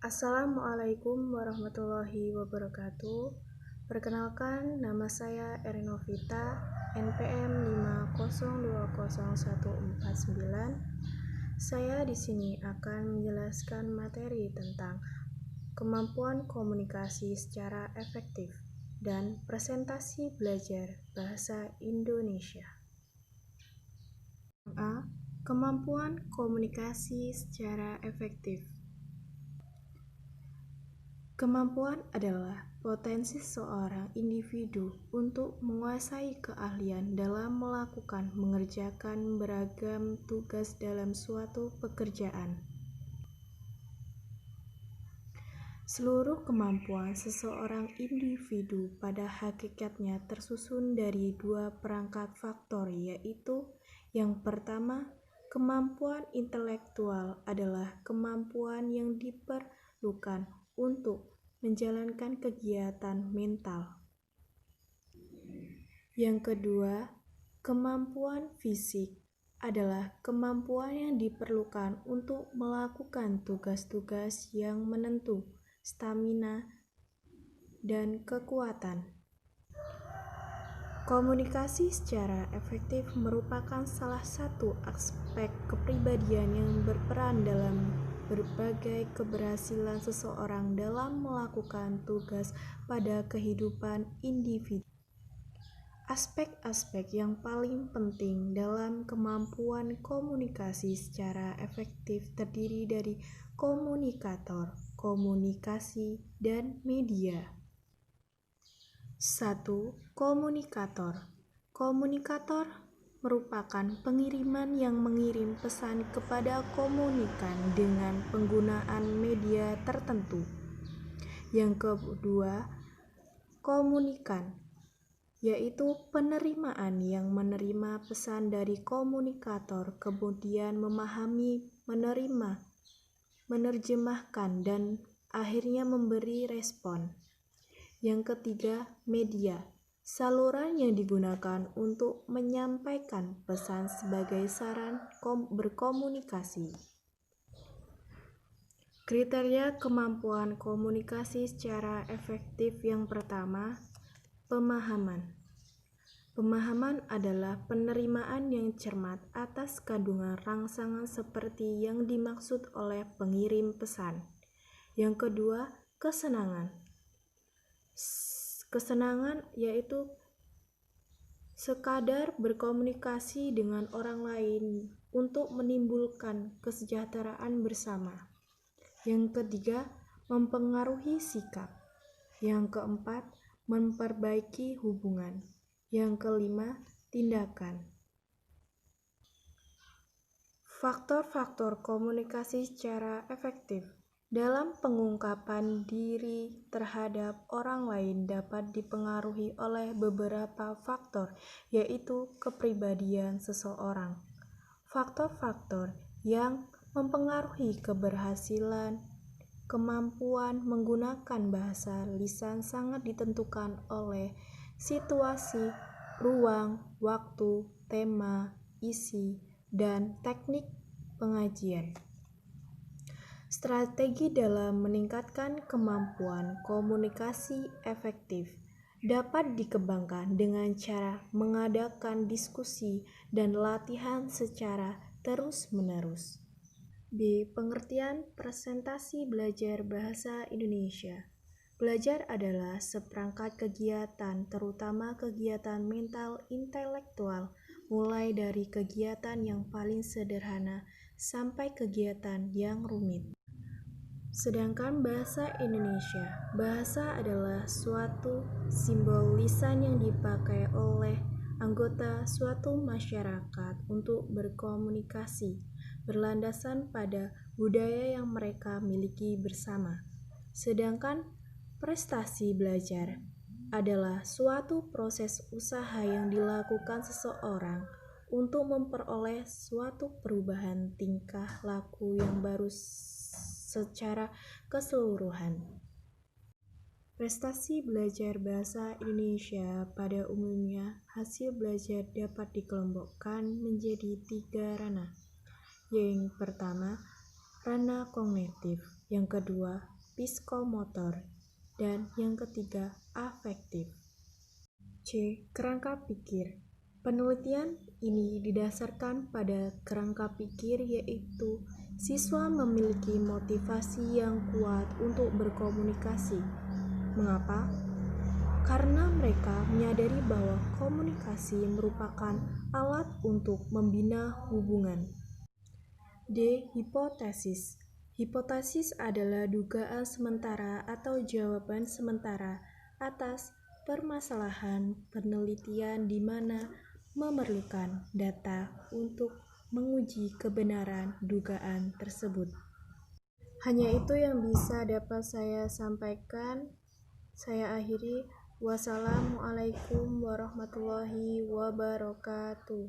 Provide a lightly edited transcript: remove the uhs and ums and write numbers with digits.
Assalamualaikum warahmatullahi wabarakatuh. Perkenalkan, nama saya Erinovita, NPM 5020149. Saya di sini akan menjelaskan materi tentang kemampuan komunikasi secara efektif dan presentasi belajar bahasa Indonesia. A. Kemampuan komunikasi secara efektif. Kemampuan adalah potensi seorang individu untuk menguasai keahlian dalam mengerjakan beragam tugas dalam suatu pekerjaan. Seluruh kemampuan seseorang individu pada hakikatnya tersusun dari dua perangkat faktor, yaitu yang pertama, kemampuan intelektual adalah kemampuan yang diperlukan untuk menjalankan kegiatan mental. Yang kedua, kemampuan fisik adalah kemampuan yang diperlukan untuk melakukan tugas-tugas yang menentu stamina dan kekuatan. Komunikasi secara efektif merupakan salah satu aspek kepribadian yang berperan dalam berbagai keberhasilan seseorang dalam melakukan tugas pada kehidupan individu. Aspek-aspek yang paling penting dalam kemampuan komunikasi secara efektif terdiri dari komunikator, komunikasi, dan media. 1. Komunikator. Komunikator merupakan pengiriman yang mengirim pesan kepada komunikan dengan penggunaan media tertentu. Yang kedua, komunikan, yaitu penerimaan yang menerima pesan dari komunikator, kemudian memahami, menerima, menerjemahkan, dan akhirnya memberi respon. Yang ketiga, media, saluran yang digunakan untuk menyampaikan pesan sebagai sarana berkomunikasi. Kriteria kemampuan komunikasi secara efektif yang pertama, pemahaman. Pemahaman adalah penerimaan yang cermat atas kandungan rangsangan seperti yang dimaksud oleh pengirim pesan. Yang kedua, kesenangan. Kesenangan yaitu sekadar berkomunikasi dengan orang lain untuk menimbulkan kesejahteraan bersama. Yang ketiga, mempengaruhi sikap. Yang keempat, memperbaiki hubungan. Yang kelima, tindakan. Faktor-faktor komunikasi secara efektif dalam pengungkapan diri terhadap orang lain dapat dipengaruhi oleh beberapa faktor, yaitu kepribadian seseorang. Faktor-faktor yang mempengaruhi keberhasilan, kemampuan menggunakan bahasa lisan sangat ditentukan oleh situasi, ruang, waktu, tema, isi, dan teknik pengajian. Strategi dalam meningkatkan kemampuan komunikasi efektif dapat dikembangkan dengan cara mengadakan diskusi dan latihan secara terus-menerus. B. Pengertian presentasi belajar bahasa Indonesia. Belajar adalah seperangkat kegiatan, terutama kegiatan mental intelektual, mulai dari kegiatan yang paling sederhana sampai kegiatan yang rumit. Sedangkan bahasa Indonesia, bahasa adalah suatu simbol lisan yang dipakai oleh anggota suatu masyarakat untuk berkomunikasi, berlandasan pada budaya yang mereka miliki bersama. Sedangkan prestasi belajar adalah suatu proses usaha yang dilakukan seseorang untuk memperoleh suatu perubahan tingkah laku yang baru secara keseluruhan. Prestasi belajar bahasa Indonesia pada umumnya hasil belajar dapat dikelompokkan menjadi 3 ranah. Yang pertama, ranah kognitif, yang kedua psikomotor, dan yang ketiga afektif. C. Kerangka pikir. Penelitian ini didasarkan pada kerangka pikir, yaitu siswa memiliki motivasi yang kuat untuk berkomunikasi. Mengapa? Karena mereka menyadari bahwa komunikasi merupakan alat untuk membina hubungan. D. Hipotesis. Hipotesis adalah dugaan sementara atau jawaban sementara atas permasalahan penelitian di mana memerlukan data untuk menguji kebenaran dugaan tersebut. Hanya itu yang bisa dapat saya sampaikan. Saya akhiri. Wassalamualaikum warahmatullahi wabarakatuh.